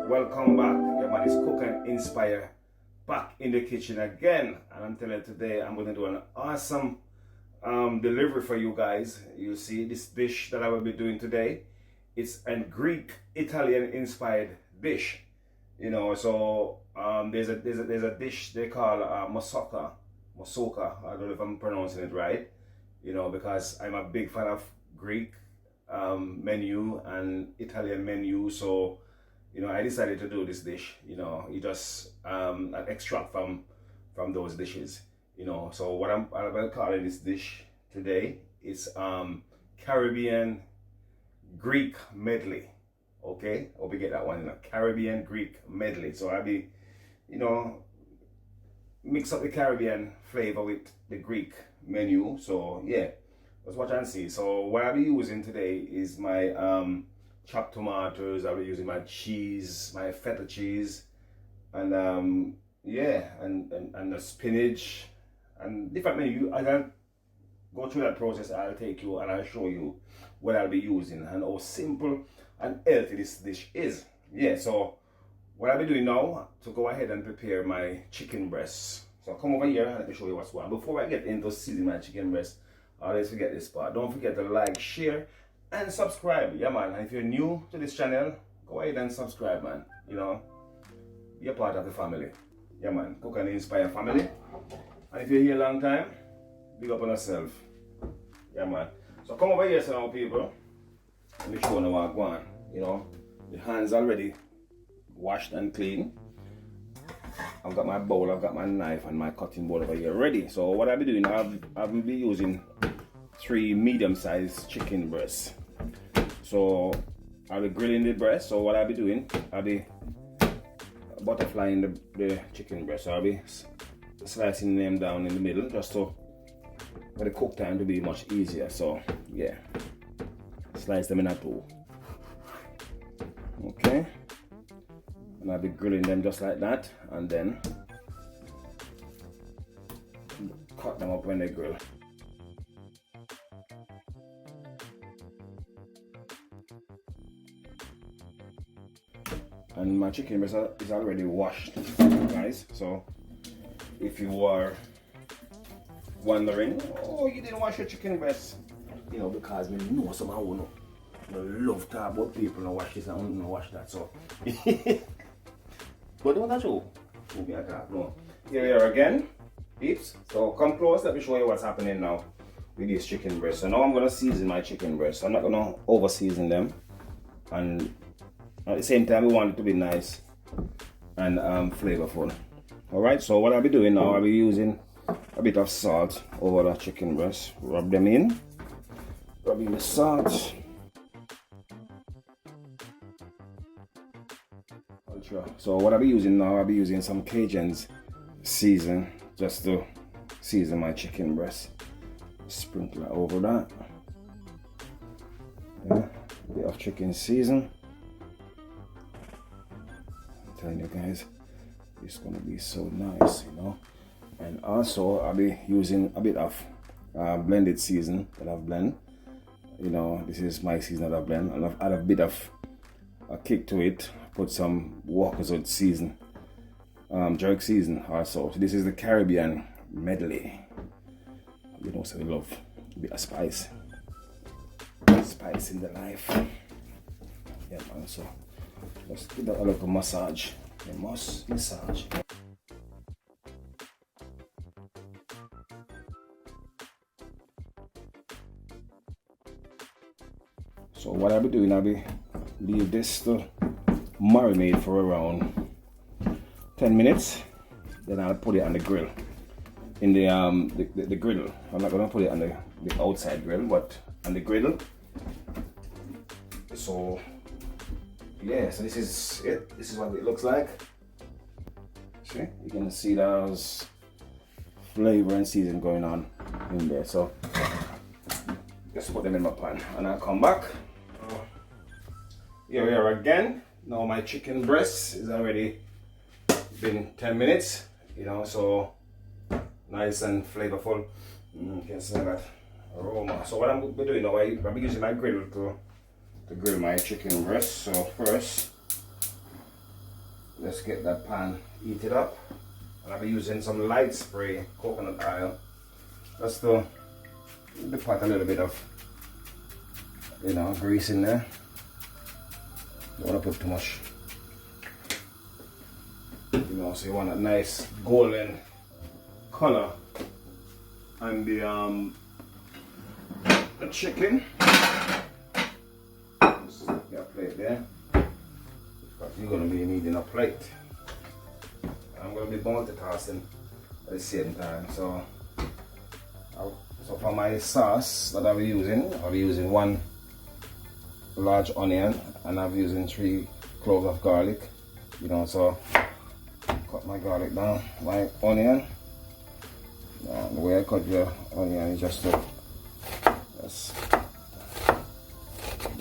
Welcome back. Your man is Cook and Inspire back in the kitchen again. And I'm telling you today I'm going to do an awesome delivery for you guys. You see this dish that I will be doing today. It's a Greek Italian inspired dish. You know, so there's a dish they call moussaka. I don't know if I'm pronouncing it right. You know, because I'm a big fan of Greek menu and Italian menu, so you know I decided to do this dish. You know, you just an extract from those dishes. You know, so what I'm calling this dish today is Caribbean Greek medley. Okay, hope you get that one. You know, Caribbean Greek medley. So I'll be, you know, mix up the Caribbean flavor with the Greek menu. So yeah, let's watch and see. So what I'll be using today is my chopped tomatoes. I'll be using my cheese, my feta cheese, and yeah, and the spinach and different menu. As I go through that process, I'll take you and I'll show you what I'll be using and how simple and healthy this dish is. Yeah, so what I'll be doing now to go ahead and prepare my chicken breast. So come over here and let me show you what's going on. Before I get into seasoning my chicken breast, I always forget this part. Don't forget to like, share, and subscribe. Yeah, man. And if you're new to this channel, go ahead and subscribe, man. You know, be a part of the family. Yeah, man. Cook and Inspire family. And if you're here a long time, big up on yourself. Yeah, man. So come over here, so now, people. Let me show you what I'm going. You know, the hands already washed and clean. I've got my bowl, I've got my knife and my cutting board over here ready. So what I'll be doing, I'll be using 3 medium-sized chicken breasts. So I'll be grilling the breast. So what I'll be doing, I'll be butterflying the chicken breast. So I'll be slicing them down in the middle just so for the cook time to be much easier. So yeah, slice them in a two. Okay. And I'll be grilling them just like that, and then cut them up when they grill. And my chicken breast is already washed, guys. So if you are wondering, oh, you didn't wash your chicken breast, you know, because me know somehow no love to talk about people and wash this and don't wash that. So but don't touch you. No. Here we are again, peeps. So come close, let me show you what's happening now with these chicken breasts. So now I'm gonna season my chicken breasts. I'm not gonna over season them, and at the same time we want it to be nice and flavorful. Alright, so what I'll be doing now, I'll be using a bit of salt over the chicken breasts. Rub them in. Rub in the salt. So what I'll be using now, I'll be using some Cajun's season just to season my chicken breast. Sprinkle it over that. Yeah, a bit of chicken season. I'm telling you guys, it's gonna be so nice, you know. And also I'll be using a bit of blended season that I've blended. You know, this is my season that I've blended, and I've added a bit of a kick to it. Put some Walker's Wood season, jerk season also. So this is the Caribbean medley. You know, so we love a bit of spice. Spice in the life. Yeah, man. So let's give that a little massage. You must massage. So what I'll be doing, I'll be leave this to marinate for around 10 minutes. Then I'll put it on the grill. In the griddle. I'm not gonna put it on the outside grill, but on the griddle. So yeah, so this is it. This is what it looks like. See, you can see there's flavor and season going on in there. So just put them in my pan and I'll come back. Here we are again. Now my chicken breast is already been 10 minutes, you know, so nice and flavorful. You can smell that aroma. So what I'm doing now, I'll be using my griddle to grill my chicken breast. So first, let's get that pan heated up. And I'll be using some light spray coconut oil just to give the pot a little bit of, you know, grease in there. Don't want to put too much, you know, so you want a nice golden color on the chicken. Just get a plate there, because you're going to be needing a plate. I'm going to be multitasking at the same time. So for my sauce that I'll be using 1 large onion, and I'll be using 3 cloves of garlic. You know, so cut my garlic down, my onion. The way I cut the onion is just to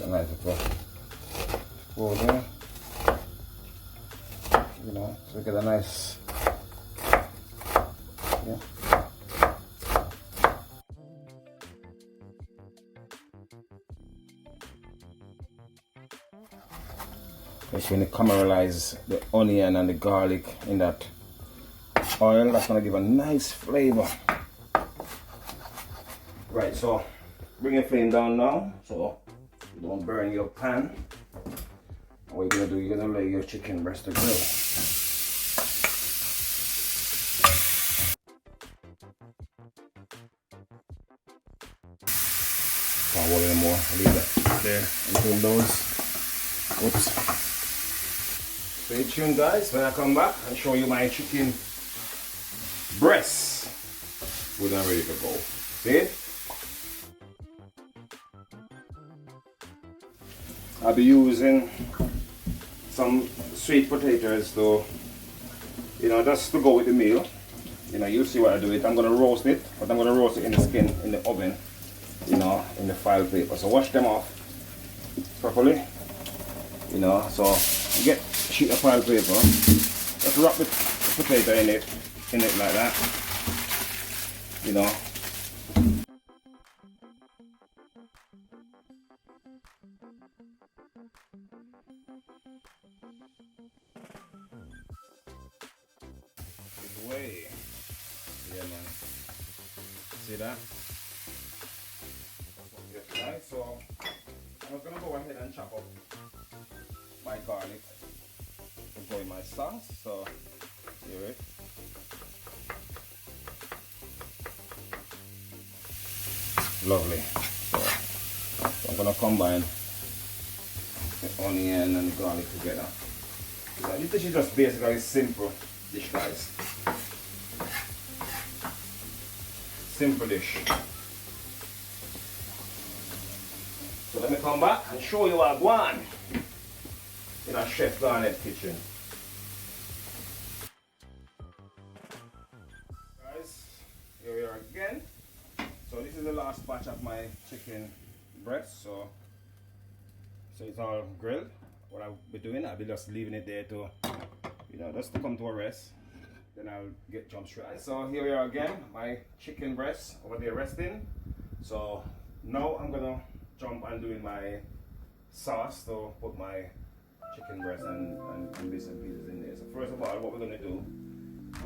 a nice little hole there. You know, so get a nice, yeah. Just when you caramelize the onion and the garlic in that oil, that's gonna give a nice flavor. Right, so bring your flame down now, so you don't burn your pan. What you're gonna do, you're gonna lay your chicken breast to grill. Can't hold anymore. I'll leave that there until those. Oops. Stay tuned, guys, when I come back and show you my chicken breasts. We're not ready to go. See? I'll be using some sweet potatoes though, you know, just to go with the meal. You know, you'll see what I do it. I'm gonna roast it, but I'm gonna roast it in the skin in the oven, you know, in the foil paper. So wash them off properly, you know. So you get a sheet of foil paper, just wrap the potato in it like that, you know. Way. Yeah, man. See that? Right, so I'm gonna go ahead and chop up my garlic to go in my sauce. So hear it. Lovely. So I'm gonna combine the onion and the garlic together. So this is just basically simple dish, guys. Simple dish. So let me come back and show you what I want in our Chef Garnet kitchen. Guys, here we are again. So this is the last batch of my chicken breast. So it's all grilled. What I'll be doing, I'll be just leaving it there to, you know, just to come to a rest. Then I'll jump straight. So here we are again, my chicken breast over there resting. So now I'm gonna jump and doing my sauce to put my chicken breast and bits and pieces in there. So first of all, what we're gonna do,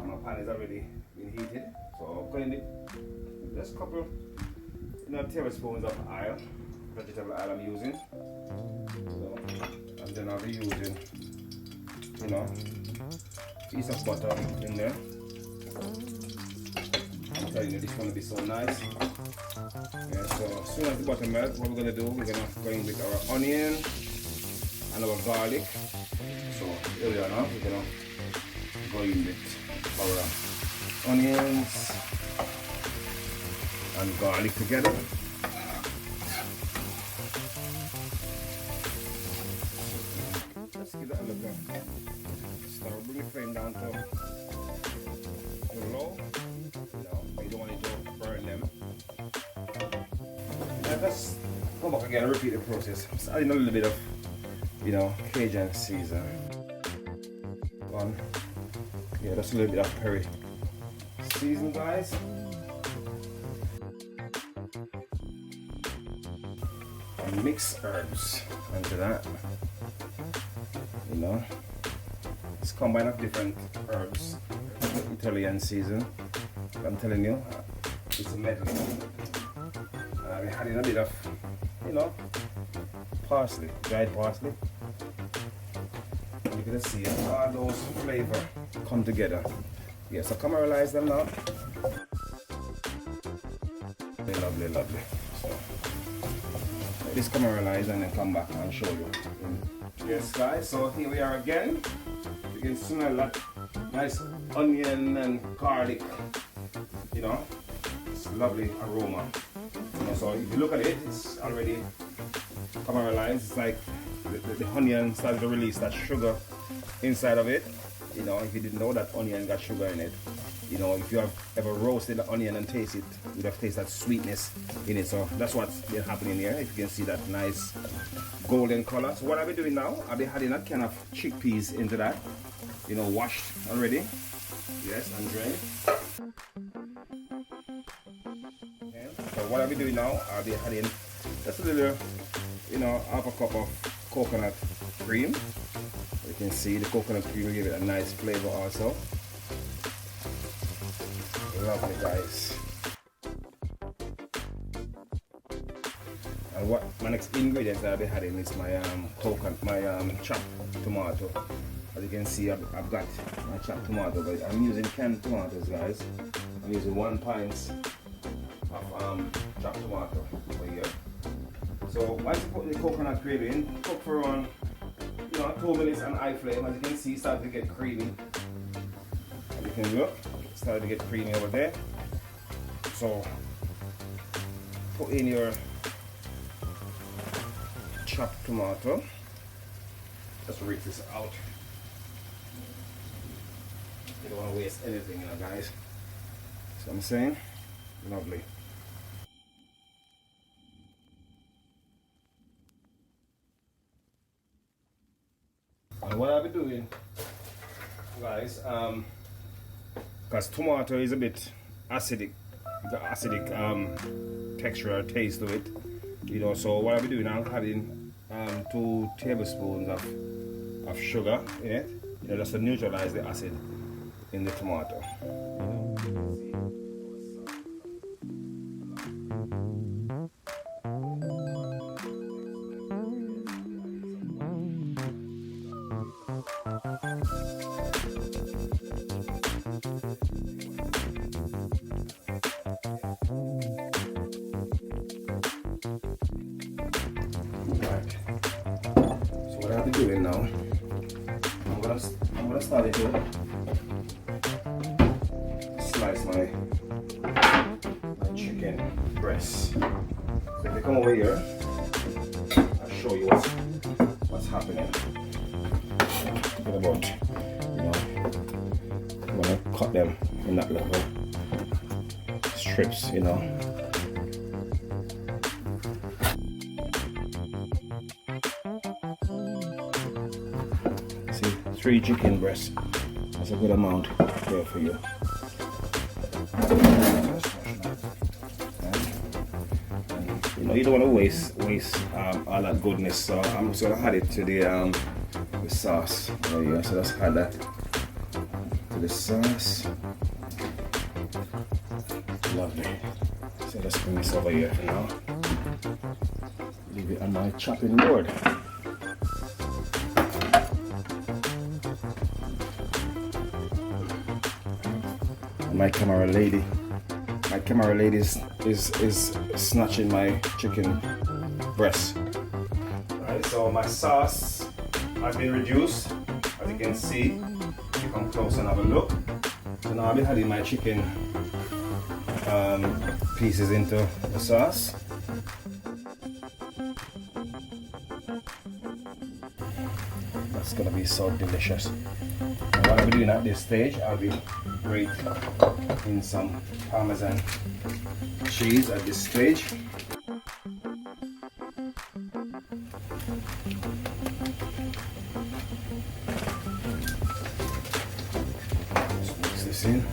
my pan is already been heated. So I'm going to just a couple, you know, tablespoons of oil, vegetable oil I'm using. So, and then I'll be using, you know, piece of butter in there. I'm telling you, this is going to be so nice. Yeah, so as soon as the butter melts, what we're going to do, we're going to go in with our onion and our garlic. So here we are now, we're going to go in with our onions and garlic together. Let's give that a look. Start bring the flame down to low. No, you don't want it to burn them. And just come back again and repeat the process. Just adding a little bit of, you know, Cajun season. On. Yeah, just a little bit of curry season, guys. And mix herbs into that. You know, It's combined of different herbs, Italian season. I'm telling you, it's a medley. We had in a bit of, you know, parsley, dried parsley. You can see all those flavors come together. Yeah, so caramelize them now. Lovely, lovely. So let this caramelize and then come back and show you. Yes, guys. So here we are again. You can smell that nice onion and garlic. You know, it's a lovely aroma. You know, so if you look at it, it's already caramelized. It's like the onion started to release that sugar inside of it. You know, if you didn't know that onion got sugar in it, you know, if you have ever roasted the onion and taste it, you would have tasted that sweetness in it. So that's what's been happening here. If you can see that nice golden color. So what I'll be doing now, I'll be adding a can of chickpeas into that. You know, washed already. Yes, and drained. Okay. So what I'll be doing now, I'll be adding just a little, you know, half a cup of coconut cream. You can see the coconut cream will give it a nice flavor also. Lovely, guys. And what my next ingredient that I'll be adding is my chopped tomato. As you can see, I've got my chopped tomato, but I'm using canned tomatoes, guys. I'm using 1 pint of chopped tomato over here. So once you put the coconut cream in, cook for around 2 minutes on high flame. As you can see, it's starting to get creamy. As you can look, it's starting to get creamy over there. So put in your chopped tomato. Just rinse this out. You don't want to waste anything, you know, guys. That's what I'm saying. Lovely. And what I'll be doing, guys, because tomato is a bit acidic, the acidic texture or taste to it, you know. So what I'll be doing, I'm having 2 tablespoons of sugar in it, you know, just to neutralize the acid in the tomato. What I'll be doing now, I'm gonna start to slice my chicken breast. So if you come over here, I'll show you what's happening. What about, you know, I'm gonna cut them in that little strips, you know. See, 3 chicken breasts. That's a good amount there for you. You know, you don't want to waste all that goodness, so I'm just gonna add it to the sauce. Oh yeah, so let's add that to the sauce. Lovely. So let's bring this over here for now. Leave it on my chopping board. My camera lady is snatching my chicken breast. Alright, so my sauce has been reduced, as you can see. You come close and have a look. So now I'll be adding my chicken pieces into the sauce. That's gonna be so delicious. And what I'll be doing at this stage, I'll be grating in some Parmesan cheese at this stage. Just mix this in.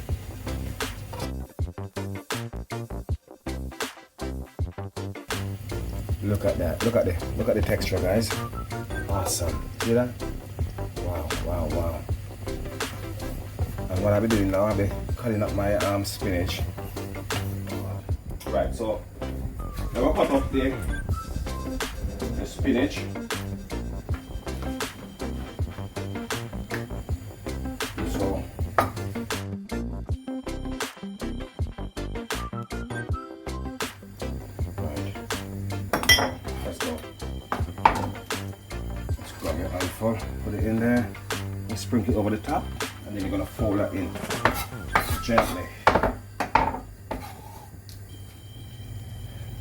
Look at that. Look at the texture, guys. Awesome. See that? Wow, wow, wow. what I'll be doing now, I'll be cutting up my spinach. Right, so now I'll cut up the spinach. So let's go. Let's grab your handful, put it in there, and sprinkle it over the top, and then you're gonna fold that in gently.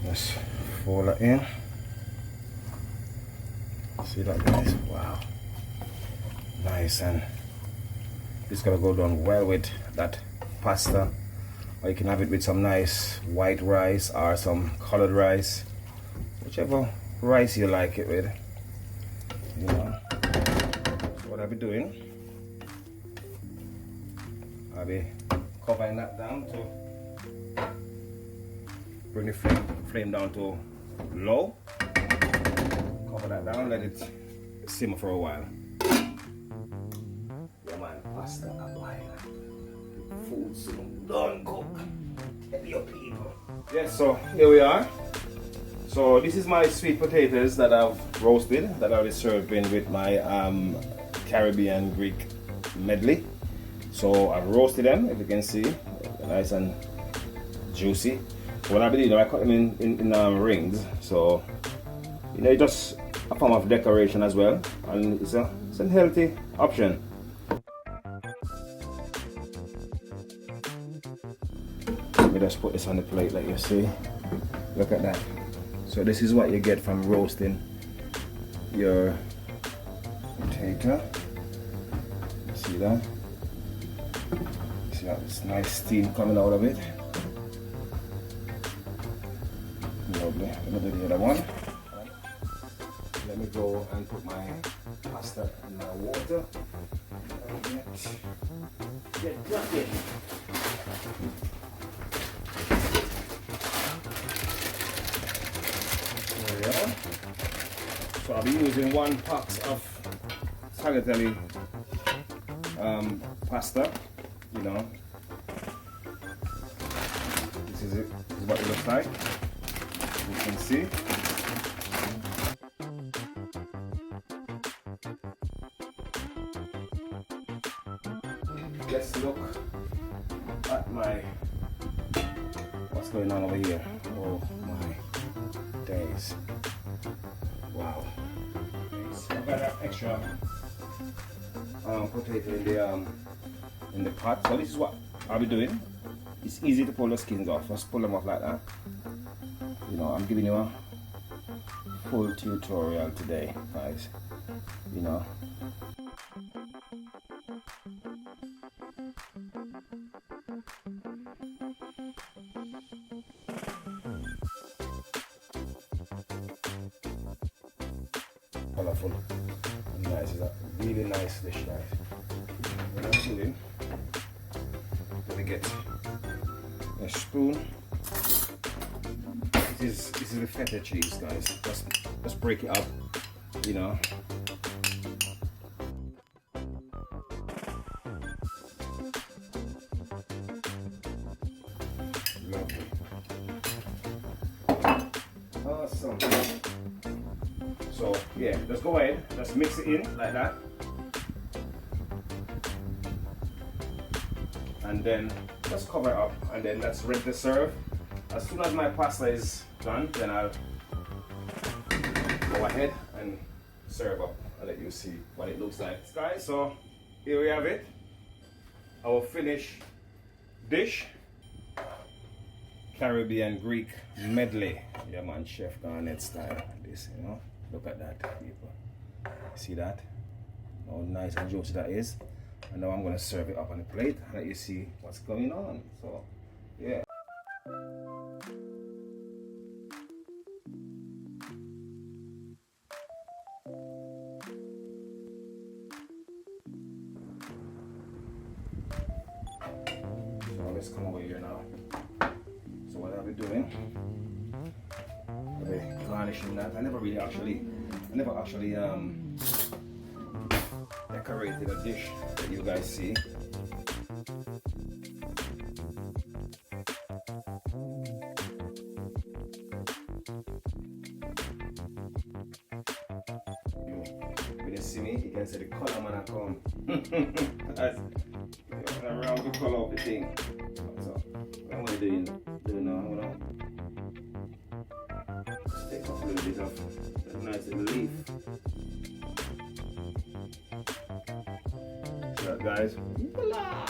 Just fold that in. See that, guys? Wow, nice, and this is gonna go down well with that pasta, or you can have it with some nice white rice or some colored rice, whichever rice you like it with, you know. So what I'll be doing, I'll be covering that down to bring the flame down to low. Cover that down, let it simmer for a while. Yeah man, pasta a boil. Food soon done cook. Tell your people. Yes, so here we are. So this is my sweet potatoes that I've roasted, that I'll be serving with my Caribbean Greek medley. So I've roasted them, if you can see, nice and juicy. So what I'll be doing, I cut them in rings. So you know, it's just a form of decoration as well, and it's a healthy option. Let me just put this on the plate like you see. Look at that. So this is what you get from roasting your potato. See that? See that? It's nice steam coming out of it. Lovely. Let me do the other one. Let me go and put my pasta in my water and get cracking. There we are. So I'll be using 1 pack of tagliatelle pasta, you know. This is it. This is what it looks like. You can see. Let's look at what's going on over here. Oh my days. Wow. So I've got that extra potato in the pot. So this is what I'll be doing. It's easy to pull the skins off. Just pull them off like that. You know, I'm giving you a full tutorial today, guys. You know. Colorful. Nice. It's a really nice dish, guys. What I'm doing, let me get a spoon. This is the feta cheese, guys. Just break it up, you know. Lovely. Awesome. So yeah, just go ahead, just mix it in like that, and then just cover it up, and then that's ready to serve. As soon as my pasta is done, then I'll go ahead and serve up. I'll let you see what it looks like, guys. So here we have it, our finished dish, Caribbean Greek medley. Yeah man, Chef Garnet style. This, you know. Look at that, people. See that? How nice and juicy that is. And now I'm going to serve it up on the plate and let you see what's going on. So, yeah. So let's come over here now. So what I'll be doing, I'll be garnishing that. I never actually decorated a dish that you guys see. see me, you can see the color man I come. That's around the color of the thing. So what am I doing now? I'm gonna just take off a little bit of that nice little leaf. So guys, voila!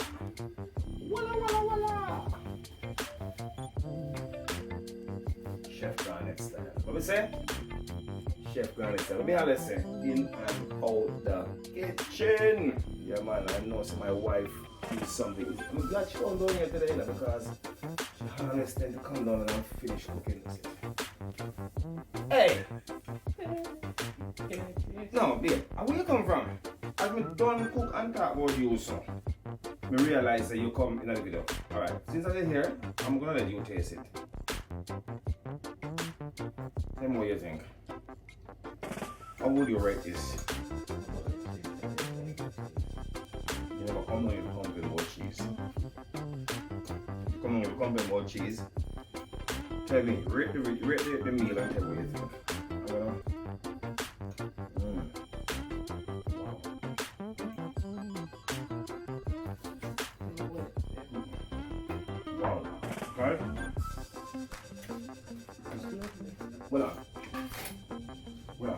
Voila, voila, voila! Chef Garnet style. What we say? Chef Garnet style. What me all say? In and out the kitchen. Yeah man, I know so my wife did something. I'm glad she come down here today because she always tend to come down and finish cooking. Hey! No, babe, where you come from? As me done cook and talk about you, so me realize that you come in the video. Alright, since I'm here, I'm gonna let you taste it. Tell me what you think. How would you rate this? You never come down, you come with more cheese. You come down, you come with more cheese. Tell me, rate the meal and tell me what you think. Wow. Right? Voilà. Voilà.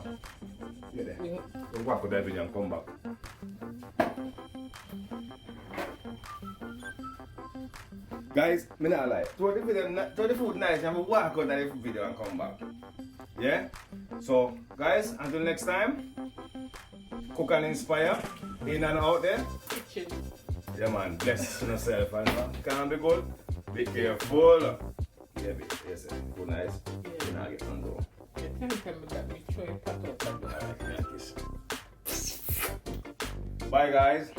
Yeah, there. We'll walk with that video and come back. Guys, me not lie. Throw the food nice and we'll walk out of the video and come back. Yeah? So, guys, until next time, cook and inspire. In and out there. Kitchen. Yeah man, bless yourself and can't be good. Be careful. Yeah, yes, good nice. Yeah. You know, get on door. Every time I got me throwing pot out. Bye guys.